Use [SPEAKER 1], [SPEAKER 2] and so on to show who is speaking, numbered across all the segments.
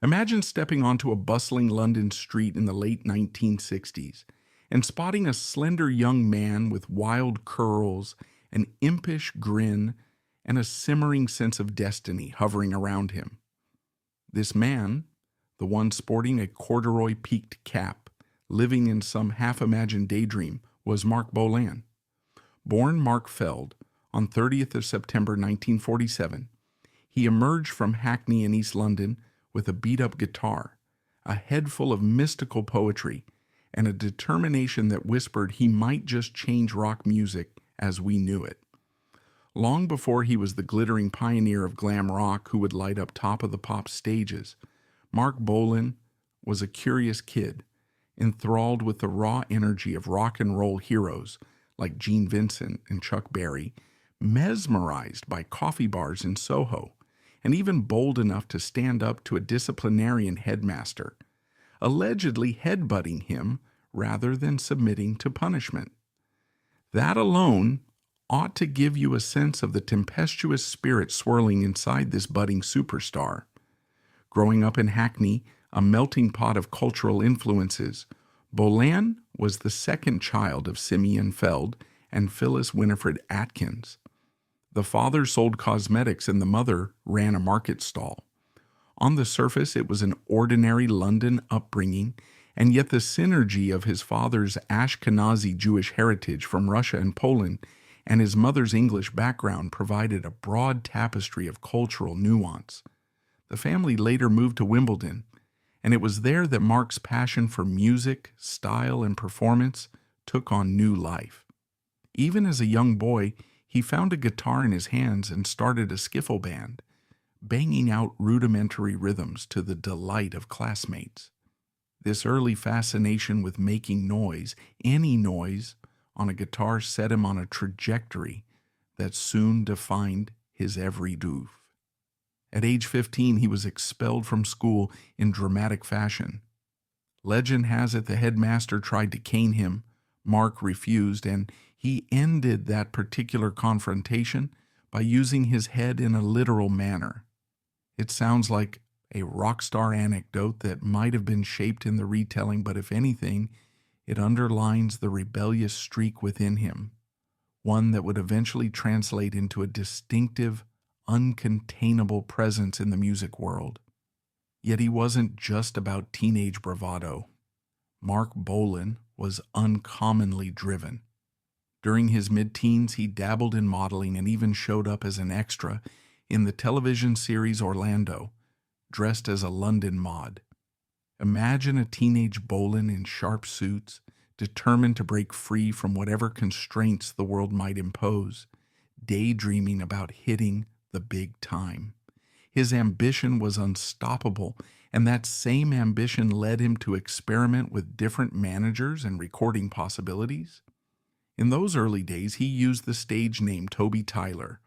[SPEAKER 1] Imagine stepping onto a bustling London street in the late 1960s and spotting a slender young man with wild curls, an impish grin, and a simmering sense of destiny hovering around him. This man, the one sporting a corduroy peaked cap, living in some half-imagined daydream, was Marc Bolan. Born Mark Feld on 30th of September 1947, he emerged from Hackney in East London with a beat-up guitar, a head full of mystical poetry, and a determination that whispered he might just change rock music as we knew it. Long before he was the glittering pioneer of glam rock who would light up top of the pop stages, Marc Bolan was a curious kid, enthralled with the raw energy of rock and roll heroes like Gene Vincent and Chuck Berry, mesmerized by coffee bars in Soho, and even bold enough to stand up to a disciplinarian headmaster, allegedly headbutting him rather than submitting to punishment. That alone ought to give you a sense of the tempestuous spirit swirling inside this budding superstar. Growing up in Hackney, a melting pot of cultural influences, Bolan was the second child of Simeon Feld and Phyllis Winifred Atkins. The father sold cosmetics and the mother ran a market stall. On the surface, it was an ordinary London upbringing, and yet the synergy of his father's Ashkenazi Jewish heritage from Russia and Poland and his mother's English background provided a broad tapestry of cultural nuance. The family later moved to Wimbledon, and it was there that Mark's passion for music, style, and performance took on new life. Even as a young boy, he found a guitar in his hands and started a skiffle band, banging out rudimentary rhythms to the delight of classmates. This early fascination with making noise, any noise, on a guitar set him on a trajectory that soon defined his every move. At age 15, he was expelled from school in dramatic fashion. Legend has it the headmaster tried to cane him. Mark refused, and he ended that particular confrontation by using his head in a literal manner. It sounds like a rock star anecdote that might have been shaped in the retelling, but if anything, it underlines the rebellious streak within him, one that would eventually translate into a distinctive, uncontainable presence in the music world. Yet he wasn't just about teenage bravado. Marc Bolan was uncommonly driven. During his mid-teens, he dabbled in modeling and even showed up as an extra in the television series Orlando, dressed as a London mod. Imagine a teenage Bolan in sharp suits, determined to break free from whatever constraints the world might impose, daydreaming about hitting the big time. His ambition was unstoppable, and that same ambition led him to experiment with different managers and recording possibilities. In those early days, he used the stage name Toby Tyler,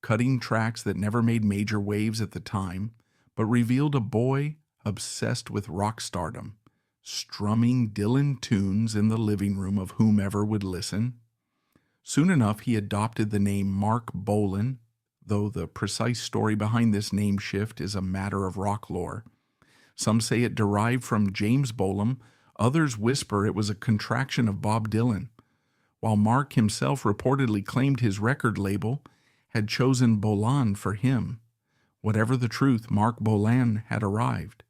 [SPEAKER 1] cutting tracks that never made major waves at the time, but revealed a boy obsessed with rock stardom, strumming Dylan tunes in the living room of whomever would listen. Soon enough, he adopted the name Marc Bolan, though the precise story behind this name shift is a matter of rock lore. Some say it derived from James Bolam, others whisper it was a contraction of Bob Dylan, while Mark himself reportedly claimed his record label had chosen Bolan for him. Whatever the truth, Marc Bolan had arrived.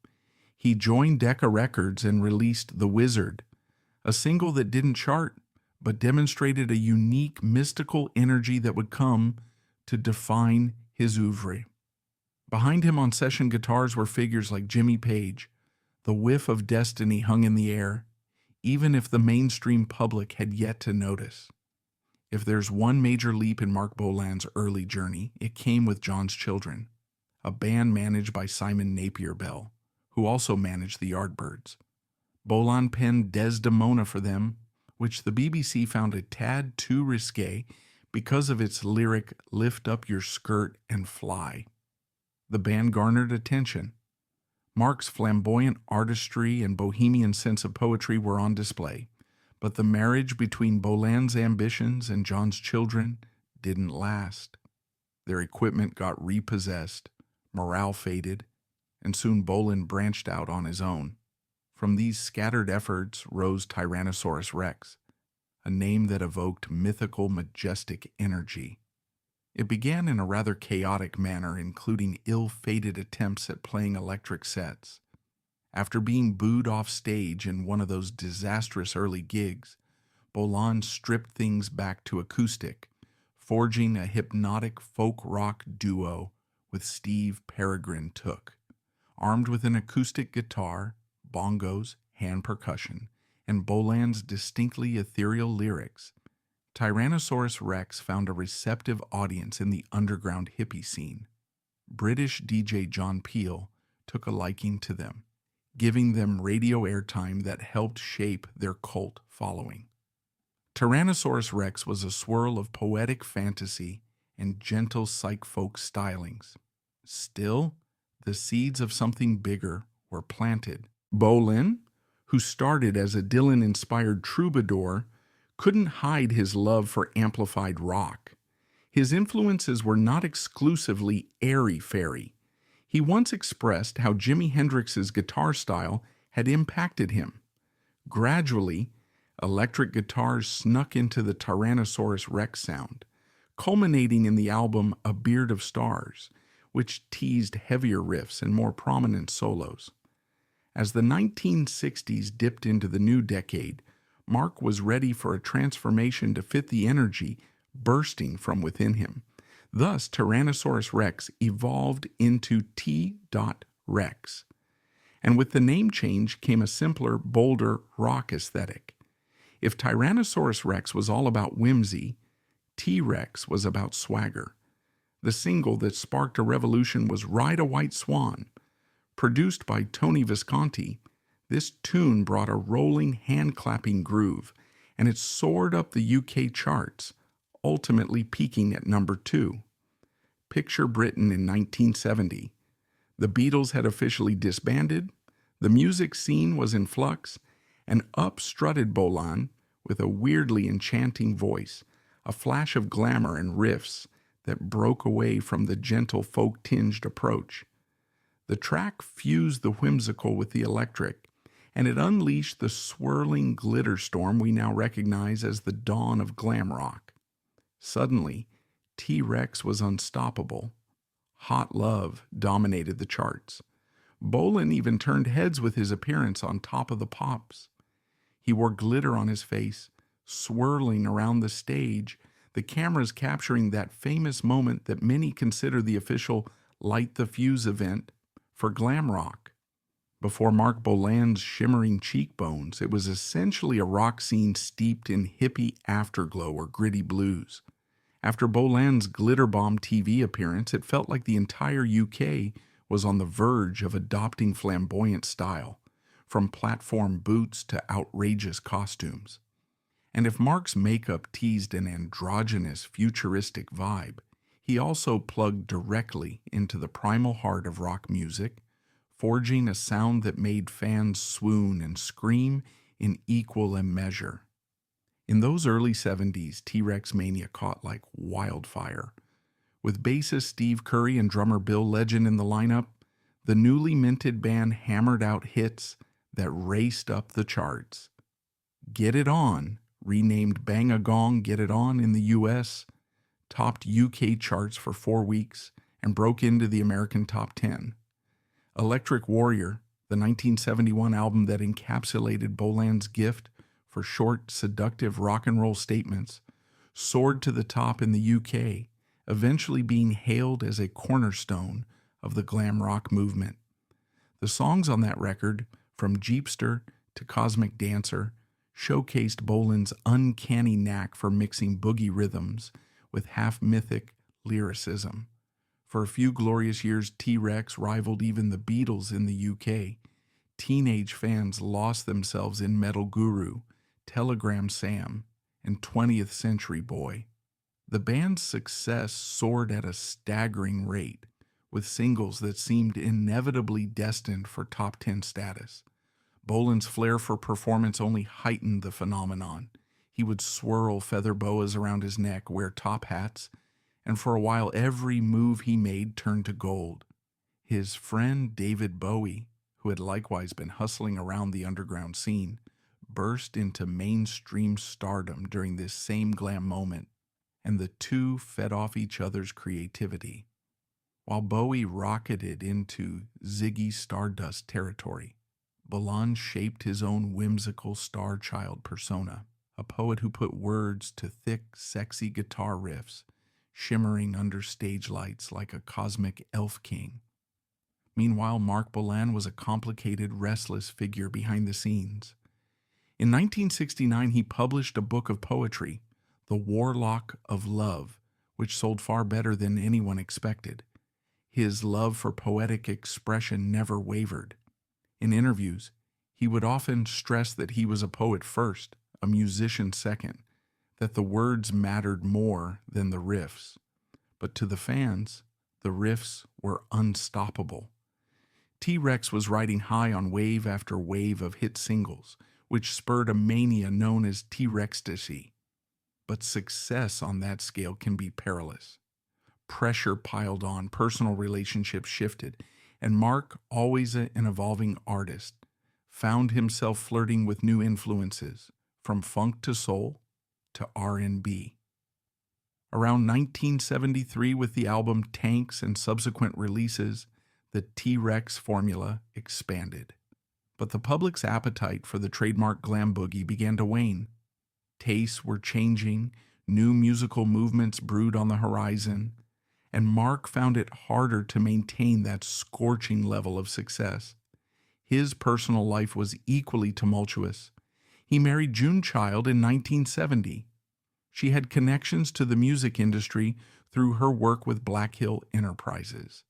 [SPEAKER 1] He joined Decca Records and released The Wizard, a single that didn't chart, but demonstrated a unique mystical energy that would come to define his oeuvre. Behind him on session guitars were figures like Jimmy Page. The whiff of destiny hung in the air, even if the mainstream public had yet to notice. If there's one major leap in Marc Bolan's early journey, it came with John's Children, a band managed by Simon Napier Bell, who also managed the Yardbirds. Bolan penned Desdemona for them, which the BBC found a tad too risque because of its lyric, "Lift up your skirt and fly." The band garnered attention. Mark's flamboyant artistry and bohemian sense of poetry were on display, but the marriage between Bolan's ambitions and John's Children didn't last. Their equipment got repossessed, morale faded, and soon Bolan branched out on his own. From these scattered efforts rose Tyrannosaurus Rex, a name that evoked mythical, majestic energy. It began in a rather chaotic manner, including ill-fated attempts at playing electric sets. After being booed off stage in one of those disastrous early gigs, Bolan stripped things back to acoustic, forging a hypnotic folk rock duo with Steve Peregrine Took. Armed with an acoustic guitar, bongos, hand percussion, and Bolan's distinctly ethereal lyrics, Tyrannosaurus Rex found a receptive audience in the underground hippie scene. British DJ John Peel took a liking to them, giving them radio airtime that helped shape their cult following. Tyrannosaurus Rex was a swirl of poetic fantasy and gentle psych folk stylings. Still, the seeds of something bigger were planted. Bolan, who started as a Dylan-inspired troubadour, couldn't hide his love for amplified rock. His influences were not exclusively airy-fairy. He once expressed how Jimi Hendrix's guitar style had impacted him. Gradually, electric guitars snuck into the Tyrannosaurus Rex sound, culminating in the album A Beard of Stars, which teased heavier riffs and more prominent solos. As the 1960s dipped into the new decade, Marc was ready for a transformation to fit the energy bursting from within him. Thus, Tyrannosaurus Rex evolved into T.Rex. And with the name change came a simpler, bolder rock aesthetic. If Tyrannosaurus Rex was all about whimsy, T-Rex was about swagger. The single that sparked a revolution was Ride a White Swan. Produced by Tony Visconti, this tune brought a rolling, hand-clapping groove, and it soared up the UK charts, ultimately peaking at number 2. Picture Britain in 1970. The Beatles had officially disbanded, the music scene was in flux, and up strutted Bolan with a weirdly enchanting voice, a flash of glamour and riffs that broke away from the gentle folk-tinged approach. The track fused the whimsical with the electric, and it unleashed the swirling glitter storm we now recognize as the dawn of glam rock. Suddenly, T-Rex was unstoppable. Hot Love dominated the charts. Bolan even turned heads with his appearance on Top of the Pops. He wore glitter on his face, swirling around the stage, the cameras capturing that famous moment that many consider the official Light the Fuse event for glam rock. Before Marc Bolan's shimmering cheekbones, it was essentially a rock scene steeped in hippie afterglow or gritty blues. After Bolan's Glitter Bomb TV appearance, it felt like the entire UK was on the verge of adopting flamboyant style, from platform boots to outrageous costumes. And if Marc's makeup teased an androgynous, futuristic vibe, he also plugged directly into the primal heart of rock music, forging a sound that made fans swoon and scream in equal measure. In those early 70s, T-Rex mania caught like wildfire. With bassist Steve Curry and drummer Bill Legend in the lineup, the newly minted band hammered out hits that raced up the charts. Get It On, renamed Bang a Gong Get It On in the US, topped UK charts for 4 weeks and broke into the American top 10. Electric Warrior, the 1971 album that encapsulated Bolan's gift for short, seductive rock and roll statements, soared to the top in the UK, eventually being hailed as a cornerstone of the glam rock movement. The songs on that record, from Jeepster to Cosmic Dancer, showcased Bolan's uncanny knack for mixing boogie rhythms with half-mythic lyricism. For a few glorious years, T-Rex rivaled even the Beatles in the UK. Teenage fans lost themselves in Metal Guru, Telegram Sam, and 20th Century Boy. The band's success soared at a staggering rate, with singles that seemed inevitably destined for top 10 status. Bolan's flair for performance only heightened the phenomenon. He would swirl feather boas around his neck, wear top hats, and for a while every move he made turned to gold. His friend David Bowie, who had likewise been hustling around the underground scene, burst into mainstream stardom during this same glam moment, and the two fed off each other's creativity. While Bowie rocketed into Ziggy Stardust territory, Bolan shaped his own whimsical star child persona, a poet who put words to thick, sexy guitar riffs, shimmering under stage lights like a cosmic elf king. Meanwhile, Marc Bolan was a complicated, restless figure behind the scenes. In 1969, he published a book of poetry, The Warlock of Love, which sold far better than anyone expected. His love for poetic expression never wavered. In interviews, he would often stress that he was a poet first, a musician second, that the words mattered more than the riffs. But to the fans, the riffs were unstoppable. T-Rex was riding high on wave after wave of hit singles, which spurred a mania known as Rextasy. But success on that scale can be perilous. Pressure piled on, personal relationships shifted, and Marc, always an evolving artist, found himself flirting with new influences, from funk to soul to R&B. Around 1973, with the album Tanks and subsequent releases, the T-Rex formula expanded. But the public's appetite for the trademark glam boogie began to wane. Tastes were changing, new musical movements brewed on the horizon, and Marc found it harder to maintain that scorching level of success. His personal life was equally tumultuous. He married June Child in 1970. She had connections to the music industry through her work with Black Hill Enterprises.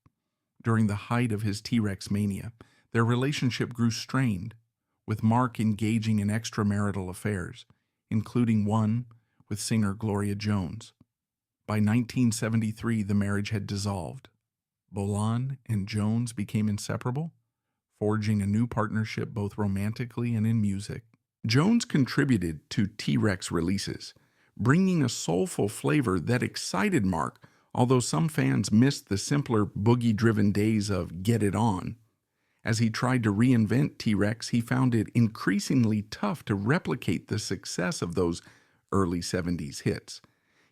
[SPEAKER 1] During the height of his T-Rex mania, their relationship grew strained, with Marc engaging in extramarital affairs, including one with singer Gloria Jones. By 1973, the marriage had dissolved. Bolan and Jones became inseparable, forging a new partnership both romantically and in music. Jones contributed to T-Rex releases, bringing a soulful flavor that excited Marc, although some fans missed the simpler boogie-driven days of Get It On. As he tried to reinvent T-Rex, he found it increasingly tough to replicate the success of those early 70s hits.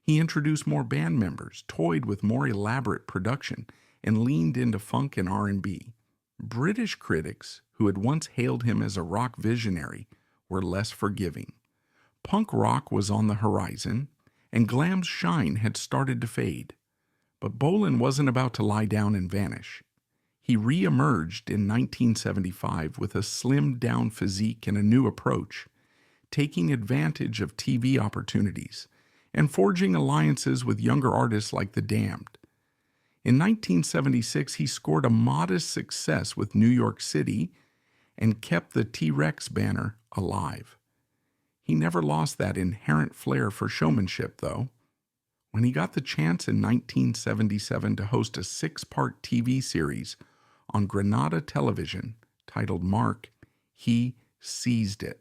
[SPEAKER 1] He introduced more band members, toyed with more elaborate production, and leaned into funk and R&B. British critics, who had once hailed him as a rock visionary, were less forgiving. Punk rock was on the horizon, and glam's shine had started to fade. But Bolan wasn't about to lie down and vanish. He re-emerged in 1975 with a slimmed-down physique and a new approach, taking advantage of TV opportunities and forging alliances with younger artists like The Damned. In 1976, he scored a modest success with New York City and kept the T-Rex banner alive. He never lost that inherent flair for showmanship, though. When he got the chance in 1977 to host a 6-part TV series on Granada Television titled Marc, he seized it.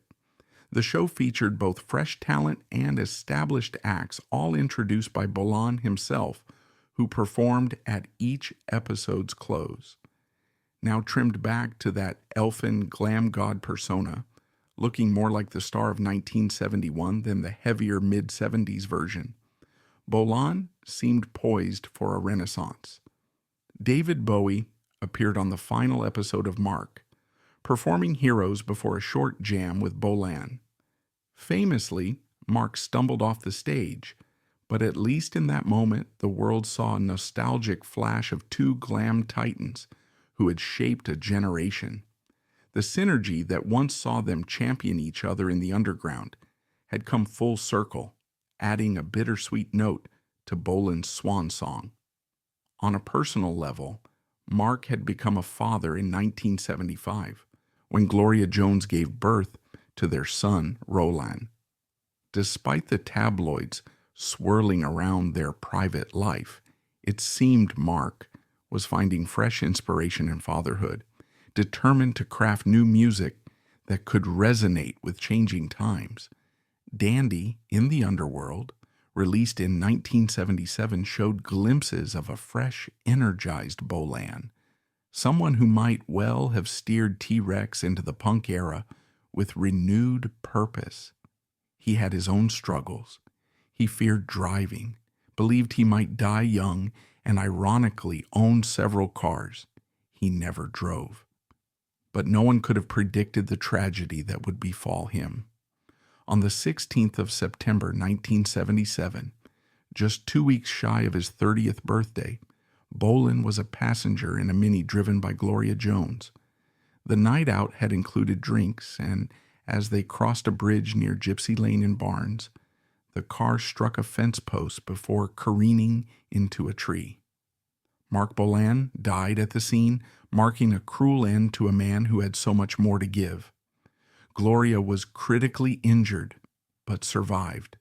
[SPEAKER 1] The show featured both fresh talent and established acts, all introduced by Bolan himself, who performed at each episode's close. Now trimmed back to that elfin glam god persona, looking more like the star of 1971 than the heavier mid-70s version, Bolan seemed poised for a renaissance. David Bowie appeared on the final episode of Marc, performing Heroes before a short jam with Bolan. Famously, Marc stumbled off the stage, but at least in that moment, the world saw a nostalgic flash of two glam titans who had shaped a generation. The synergy that once saw them champion each other in the underground had come full circle, adding a bittersweet note to Bolan's swan song. On a personal level, Marc had become a father in 1975, when Gloria Jones gave birth to their son, Roland. Despite the tabloids swirling around their private life, it seemed Marc was finding fresh inspiration in fatherhood, determined to craft new music that could resonate with changing times. Dandy in the Underworld, released in 1977, showed glimpses of a fresh, energized Bolan, someone who might well have steered T-Rex into the punk era with renewed purpose. He had his own struggles. He feared driving, believed he might die young, and ironically owned several cars. He never drove. But no one could have predicted the tragedy that would befall him. On the 16th of September 1977, just 2 weeks shy of his 30th birthday, Bolan was a passenger in a Mini driven by Gloria Jones. The night out had included drinks, and as they crossed a bridge near Gypsy Lane in Barnes, the car struck a fence post before careening into a tree. Marc Bolan died at the scene, marking a cruel end to a man who had so much more to give. Gloria was critically injured, but survived.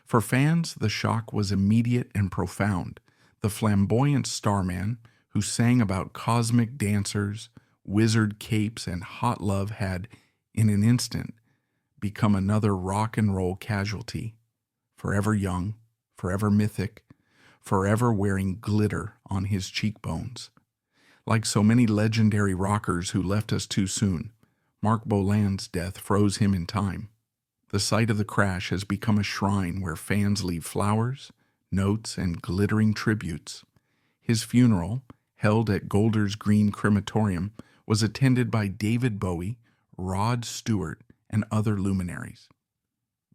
[SPEAKER 1] For fans, the shock was immediate and profound. The flamboyant starman, who sang about cosmic dancers, wizard capes, and hot love, had, in an instant, become another rock and roll casualty, forever young, forever mythic, forever wearing glitter on his cheekbones. Like so many legendary rockers who left us too soon, Marc Bolan's death froze him in time. The site of the crash has become a shrine where fans leave flowers, notes, and glittering tributes. His funeral, held at Golders Green Crematorium, was attended by David Bowie, Rod Stewart, and other luminaries.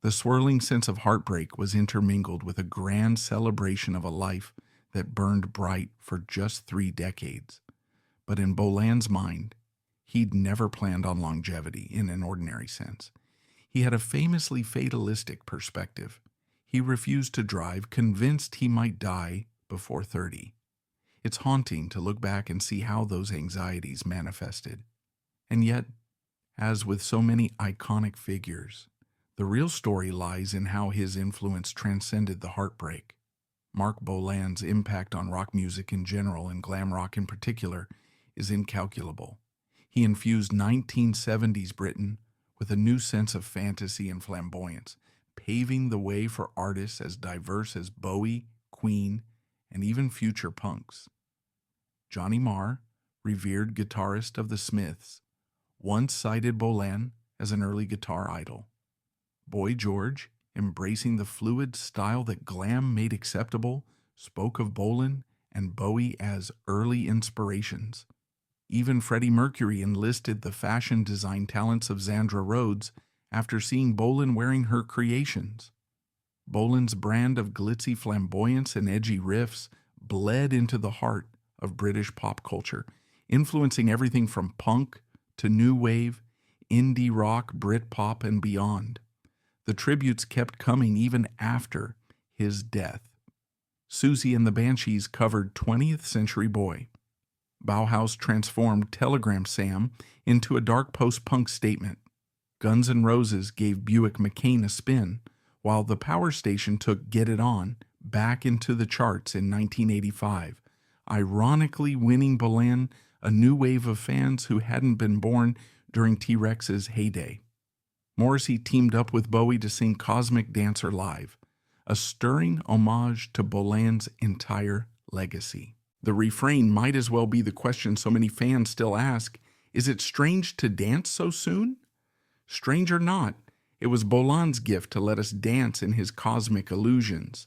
[SPEAKER 1] The swirling sense of heartbreak was intermingled with a grand celebration of a life that burned bright for just 3 decades. But in Bolan's mind, he'd never planned on longevity in an ordinary sense. He had a famously fatalistic perspective. He refused to drive, convinced he might die before 30. It's haunting to look back and see how those anxieties manifested. And yet, as with so many iconic figures, the real story lies in how his influence transcended the heartbreak. Marc Bolan's impact on rock music in general and glam rock in particular is incalculable. He infused 1970s Britain with a new sense of fantasy and flamboyance, paving the way for artists as diverse as Bowie, Queen, and even future punks. Johnny Marr, revered guitarist of the Smiths, once cited Bolan as an early guitar idol. Boy George, embracing the fluid style that glam made acceptable, spoke of Bolan and Bowie as early inspirations. Even Freddie Mercury enlisted the fashion design talents of Zandra Rhodes after seeing Bolan wearing her creations. Bolan's brand of glitzy flamboyance and edgy riffs bled into the heart of British pop culture, influencing everything from punk to new wave, indie rock, Britpop, and beyond. The tributes kept coming even after his death. Susie and the Banshees covered 20th Century Boy. Bauhaus transformed Telegram Sam into a dark post-punk statement. Guns N' Roses gave Buick McCain a spin, while the Power Station took Get It On back into the charts in 1985, ironically winning Bolan a new wave of fans who hadn't been born during T-Rex's heyday. Morrissey teamed up with Bowie to sing Cosmic Dancer live, a stirring homage to Bolan's entire legacy. The refrain might as well be the question so many fans still ask: is it strange to dance so soon? Strange or not, it was Bolan's gift to let us dance in his cosmic illusions.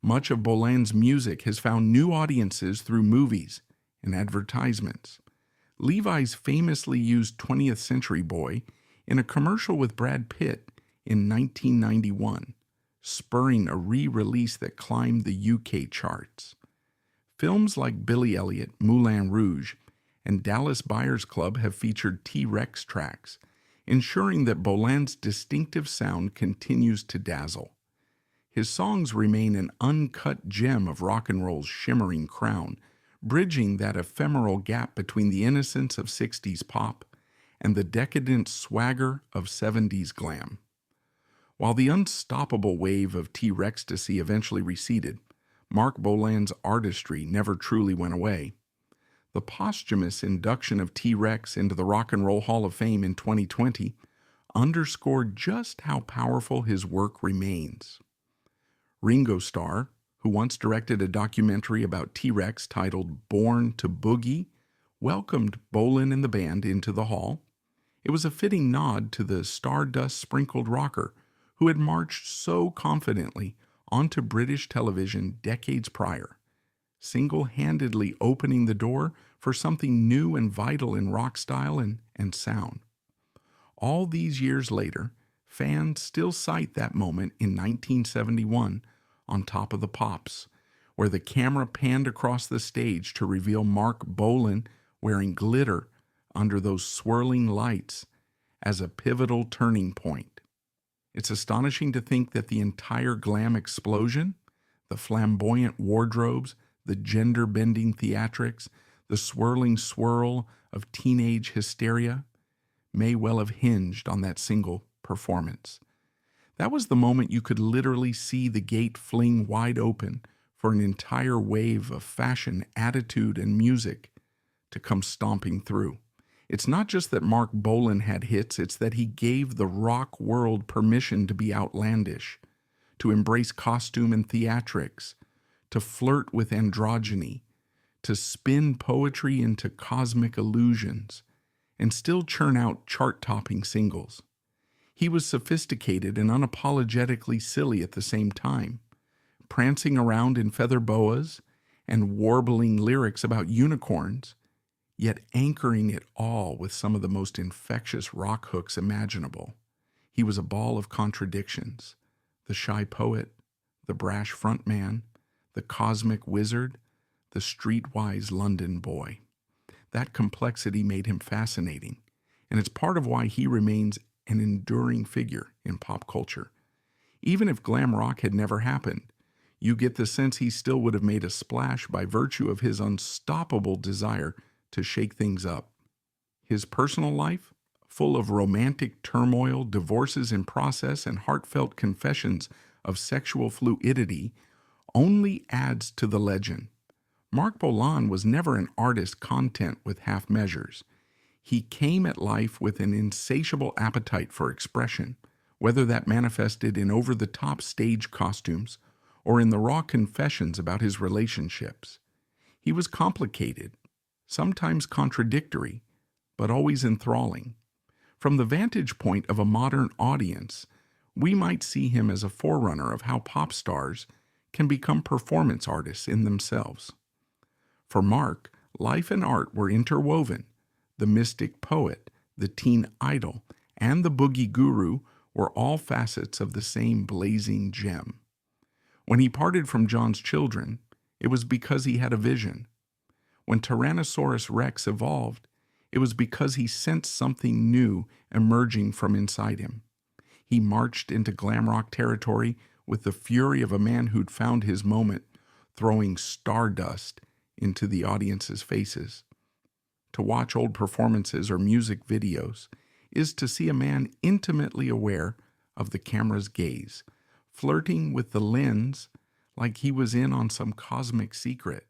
[SPEAKER 1] Much of Bolan's music has found new audiences through movies and advertisements. Levi's famously used 20th Century Boy in a commercial with Brad Pitt in 1991, spurring a re-release that climbed the UK charts. Films like Billy Elliot, Moulin Rouge, and Dallas Buyers Club have featured T-Rex tracks, ensuring that Bolan's distinctive sound continues to dazzle. His songs remain an uncut gem of rock and roll's shimmering crown, bridging that ephemeral gap between the innocence of 60s pop and the decadent swagger of 70s glam. While the unstoppable wave of Rextasy eventually receded, Marc Bolan's artistry never truly went away. The posthumous induction of T-Rex into the Rock and Roll Hall of Fame in 2020 underscored just how powerful his work remains. Ringo Starr, who once directed a documentary about T-Rex titled Born to Boogie, welcomed Bolan and the band into the hall. It was a fitting nod to the stardust-sprinkled rocker who had marched so confidently onto British television decades prior, single-handedly opening the door for something new and vital in rock style and sound. All these years later, fans still cite that moment in 1971 on Top of the Pops, where the camera panned across the stage to reveal Marc Bolan wearing glitter under those swirling lights as a pivotal turning point. It's astonishing to think that the entire glam explosion, the flamboyant wardrobes, the gender-bending theatrics, the swirling swirl of teenage hysteria, may well have hinged on that single performance. That was the moment you could literally see the gate fling wide open for an entire wave of fashion, attitude, and music to come stomping through. It's not just that Marc Bolan had hits, it's that he gave the rock world permission to be outlandish, to embrace costume and theatrics, to flirt with androgyny, to spin poetry into cosmic illusions, and still churn out chart-topping singles. He was sophisticated and unapologetically silly at the same time, prancing around in feather boas and warbling lyrics about unicorns, yet anchoring it all with some of the most infectious rock hooks imaginable. He was a ball of contradictions, the shy poet, the brash frontman, the cosmic wizard, the streetwise London boy. That complexity made him fascinating, and it's part of why he remains an enduring figure in pop culture. Even if glam rock had never happened, you get the sense he still would have made a splash by virtue of his unstoppable desire to shake things up. His personal life, full of romantic turmoil, divorces in process, and heartfelt confessions of sexual fluidity, only adds to the legend. Marc Bolan was never an artist content with half measures. He came at life with an insatiable appetite for expression, whether that manifested in over-the-top stage costumes or in the raw confessions about his relationships. He was complicated, sometimes contradictory, but always enthralling. From the vantage point of a modern audience, we might see him as a forerunner of how pop stars can become performance artists in themselves. For Marc, life and art were interwoven. The mystic poet, the teen idol, and the boogie guru were all facets of the same blazing gem. When he parted from John's children, it was because he had a vision. When Tyrannosaurus Rex evolved, it was because he sensed something new emerging from inside him. He marched into glam rock territory with the fury of a man who'd found his moment, throwing stardust into the audience's faces. To watch old performances or music videos is to see a man intimately aware of the camera's gaze, flirting with the lens like he was in on some cosmic secret.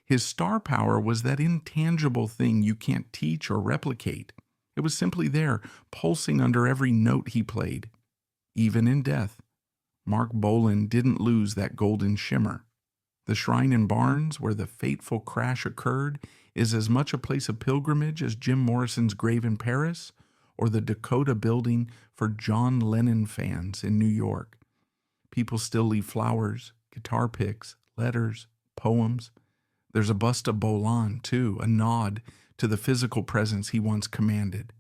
[SPEAKER 1] His star power was that intangible thing you can't teach or replicate. It was simply there, pulsing under every note he played. Even in death, Marc Bolan didn't lose that golden shimmer. The shrine in Barnes, where the fateful crash occurred, is as much a place of pilgrimage as Jim Morrison's grave in Paris or the Dakota Building for John Lennon fans in New York. People still leave flowers, guitar picks, letters, poems. There's a bust of Bolan, too, a nod to the physical presence he once commanded.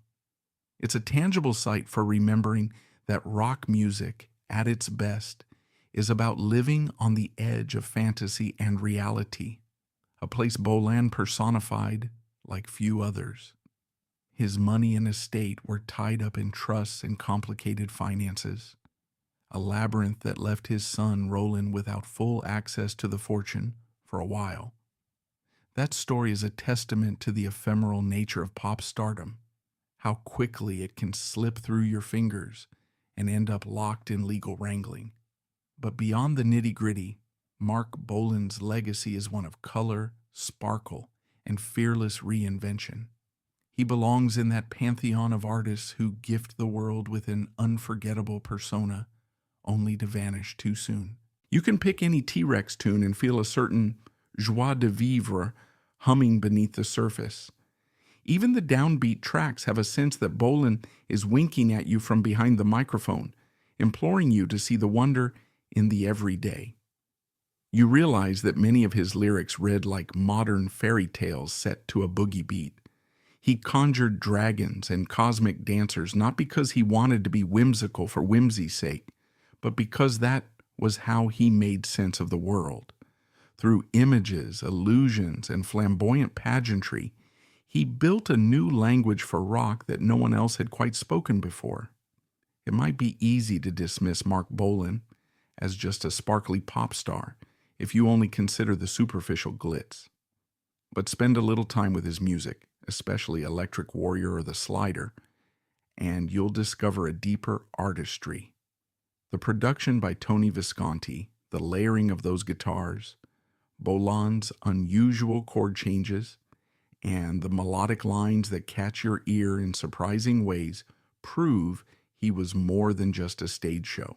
[SPEAKER 1] It's a tangible site for remembering that rock music, at its best, is about living on the edge of fantasy and reality, a place Bolan personified like few others. His money and estate were tied up in trusts and complicated finances, a labyrinth that left his son Roland without full access to the fortune for a while. That story is a testament to the ephemeral nature of pop stardom, how quickly it can slip through your fingers and end up locked in legal wrangling. But beyond the nitty-gritty, Marc Bolan's legacy is one of color, sparkle, and fearless reinvention. He belongs in that pantheon of artists who gift the world with an unforgettable persona, only to vanish too soon. You can pick any T-Rex tune and feel a certain joie de vivre humming beneath the surface. Even the downbeat tracks have a sense that Bolan is winking at you from behind the microphone, imploring you to see the wonder in the everyday. You realize that many of his lyrics read like modern fairy tales set to a boogie beat. He conjured dragons and cosmic dancers not because he wanted to be whimsical for whimsy's sake, but because that was how he made sense of the world. Through images, illusions, and flamboyant pageantry, he built a new language for rock that no one else had quite spoken before. It might be easy to dismiss Marc Bolan as just a sparkly pop star if you only consider the superficial glitz. But spend a little time with his music, especially Electric Warrior or The Slider, and you'll discover a deeper artistry. The production by Tony Visconti, the layering of those guitars, Bolan's unusual chord changes, and the melodic lines that catch your ear in surprising ways prove he was more than just a stage show.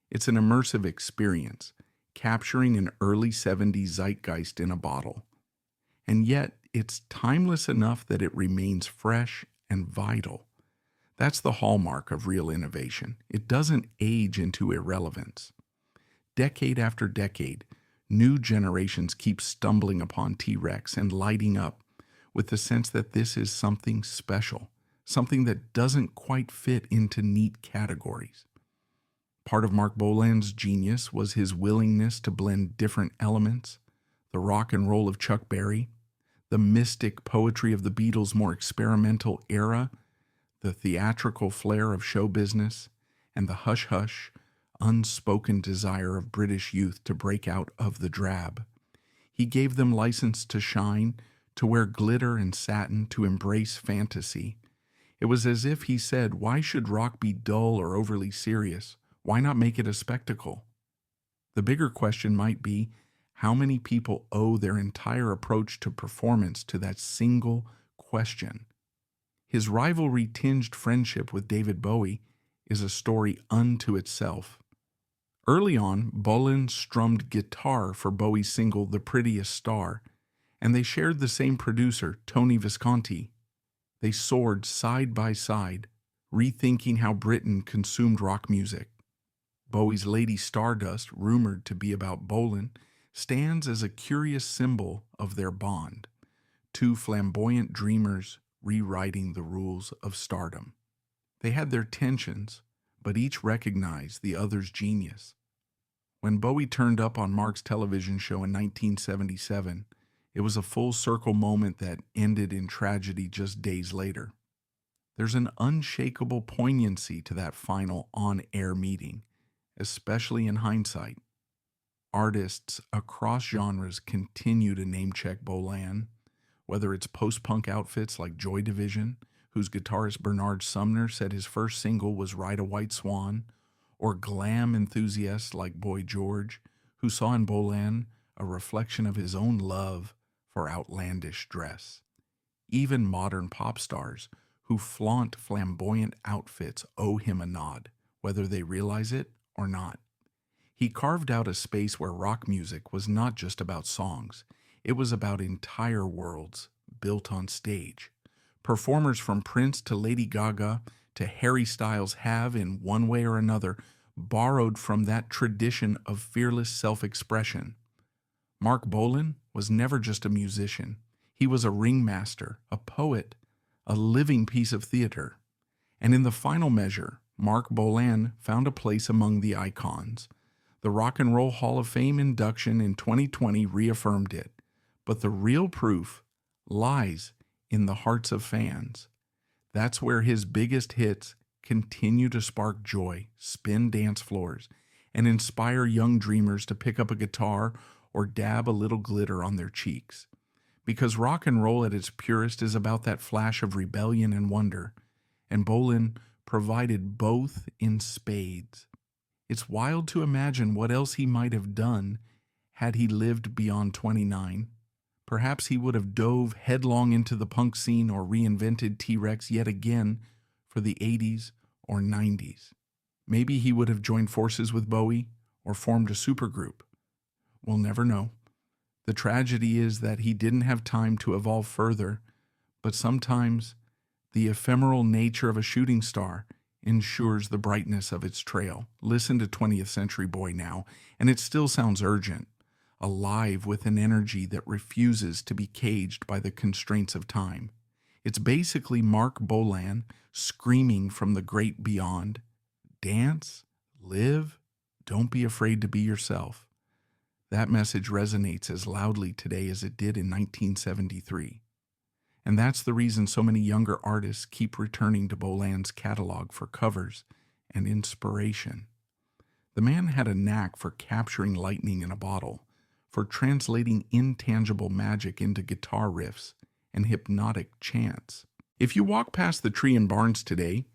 [SPEAKER 1] It's an immersive experience, capturing an early 70s zeitgeist in a bottle. And yet, it's timeless enough that it remains fresh and vital. That's the hallmark of real innovation. It doesn't age into irrelevance. Decade after decade, new generations keep stumbling upon T-Rex and lighting up with the sense that this is something special, something that doesn't quite fit into neat categories. Part of Marc Bolan's genius was his willingness to blend different elements, the rock and roll of Chuck Berry, the mystic poetry of the Beatles' more experimental era, the theatrical flair of show business, and the hush-hush, unspoken desire of British youth to break out of the drab. He gave them license to shine, to wear glitter and satin, to embrace fantasy. It was as if he said, why should rock be dull or overly serious? Why not make it a spectacle? The bigger question might be, how many people owe their entire approach to performance to that single question? His rivalry-tinged friendship with David Bowie is a story unto itself. Early on, Bolan strummed guitar for Bowie's single The Prettiest Star, and they shared the same producer, Tony Visconti. They soared side by side, rethinking how Britain consumed rock music. Bowie's Lady Stardust, rumored to be about Bolan, stands as a curious symbol of their bond, two flamboyant dreamers rewriting the rules of stardom. They had their tensions, but each recognized the other's genius. When Bowie turned up on Marc's television show in 1977, it was a full-circle moment that ended in tragedy just days later. There's an unshakable poignancy to that final on-air meeting, especially in hindsight. Artists across genres continue to name-check Bolan, whether it's post-punk outfits like Joy Division, whose guitarist Bernard Sumner said his first single was Ride a White Swan, or glam enthusiasts like Boy George, who saw in Bolan a reflection of his own love for outlandish dress. Even modern pop stars who flaunt flamboyant outfits owe him a nod, whether they realize it or not. He carved out a space where rock music was not just about songs. It was about entire worlds built on stage. Performers from Prince to Lady Gaga to Harry Styles have, in one way or another, borrowed from that tradition of fearless self-expression. Marc Bolan was never just a musician. He was a ringmaster, a poet, a living piece of theater. And in the final measure, Marc Bolan found a place among the icons. The Rock and Roll Hall of Fame induction in 2020 reaffirmed it. But the real proof lies in the hearts of fans. That's where his biggest hits continue to spark joy, spin dance floors, and inspire young dreamers to pick up a guitar or dab a little glitter on their cheeks. Because rock and roll at its purest is about that flash of rebellion and wonder, and Bolan provided both in spades. It's wild to imagine what else he might have done had he lived beyond 29. Perhaps he would have dove headlong into the punk scene or reinvented T-Rex yet again for the 80s or 90s. Maybe he would have joined forces with Bowie or formed a supergroup. We'll never know. The tragedy is that he didn't have time to evolve further, but sometimes the ephemeral nature of a shooting star ensures the brightness of its trail. Listen to 20th Century Boy now, and it still sounds urgent, alive with an energy that refuses to be caged by the constraints of time. It's basically Marc Bolan screaming from the great beyond. Dance, live, don't be afraid to be yourself. That message resonates as loudly today as it did in 1973. And that's the reason so many younger artists keep returning to Bolan's catalog for covers and inspiration. The man had a knack for capturing lightning in a bottle, for translating intangible magic into guitar riffs and hypnotic chants. If you walk past the tree in Barnes today,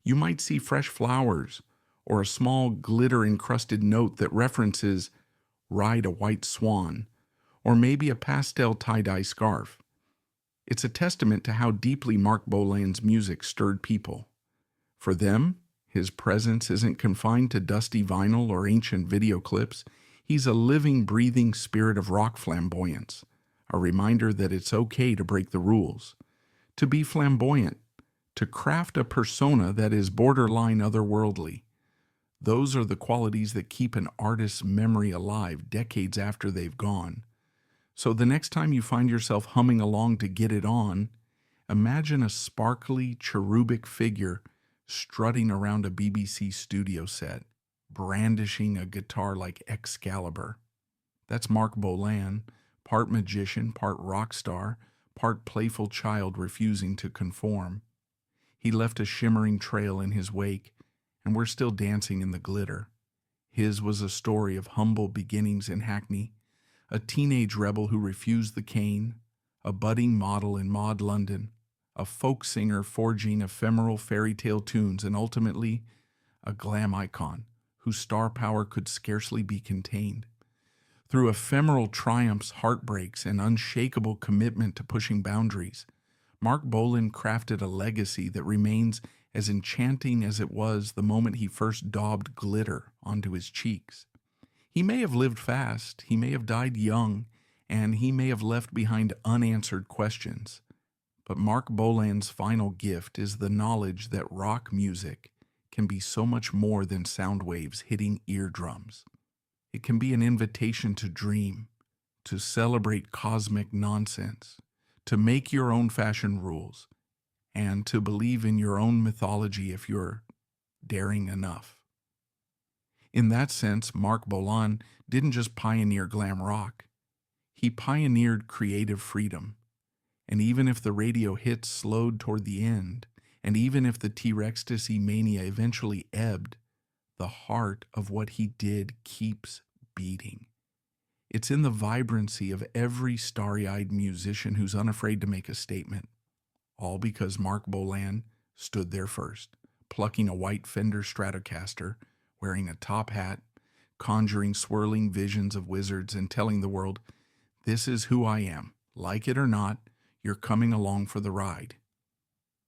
[SPEAKER 1] you might see fresh flowers or a small glitter-encrusted note that references Ride a White Swan, or maybe a pastel tie-dye scarf. It's a testament to how deeply Marc Bolan's music stirred people. For them, his presence isn't confined to dusty vinyl or ancient video clips. He's a living, breathing spirit of rock flamboyance, a reminder that it's okay to break the rules, to be flamboyant, to craft a persona that is borderline otherworldly. Those are the qualities that keep an artist's memory alive decades after they've gone. So the next time you find yourself humming along to Get It On, imagine a sparkly, cherubic figure strutting around a BBC studio set, brandishing a guitar like Excalibur. That's Marc Bolan, part magician, part rock star, part playful child refusing to conform. He left a shimmering trail in his wake, and we're still dancing in the glitter. His was a story of humble beginnings in Hackney, a teenage rebel who refused the cane, a budding model in Maud London, a folk singer forging ephemeral fairy tale tunes, and ultimately a glam icon whose star power could scarcely be contained. Through ephemeral triumphs, heartbreaks, and unshakable commitment to pushing boundaries, Marc Bolan crafted a legacy that remains as enchanting as it was the moment he first daubed glitter onto his cheeks. He may have lived fast, he may have died young, and he may have left behind unanswered questions. But Marc Bolan's final gift is the knowledge that rock music can be so much more than sound waves hitting eardrums. It can be an invitation to dream, to celebrate cosmic nonsense, to make your own fashion rules, and to believe in your own mythology if you're daring enough. In that sense, Marc Bolan didn't just pioneer glam rock. He pioneered creative freedom. And even if the radio hits slowed toward the end, and even if the Rextasy mania eventually ebbed, the heart of what he did keeps beating. It's in the vibrancy of every starry-eyed musician who's unafraid to make a statement. All because Marc Bolan stood there first, plucking a white Fender Stratocaster, wearing a top hat, conjuring swirling visions of wizards, and telling the world, "This is who I am. Like it or not, you're coming along for the ride."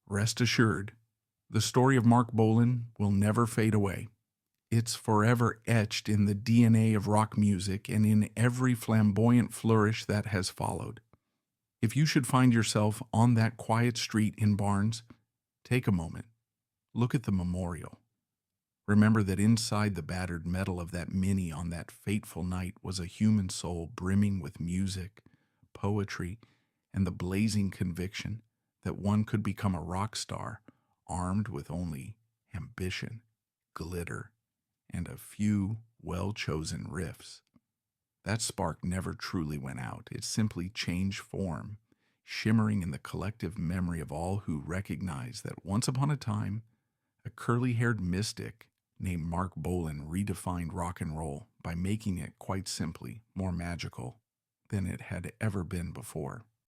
[SPEAKER 1] Rest assured, the story of Marc Bolan will never fade away. It's forever etched in the DNA of rock music and in every flamboyant flourish that has followed. If you should find yourself on that quiet street in Barnes, take a moment. Look at the memorial. Remember that inside the battered metal of that Mini on that fateful night was a human soul brimming with music, poetry, and the blazing conviction that one could become a rock star armed with only ambition, glitter, and a few well-chosen riffs. That spark never truly went out. It simply changed form, shimmering in the collective memory of all who recognized that once upon a time, a curly-haired mystic named Marc Bolan redefined rock and roll by making it, quite simply, more magical than it had ever been before.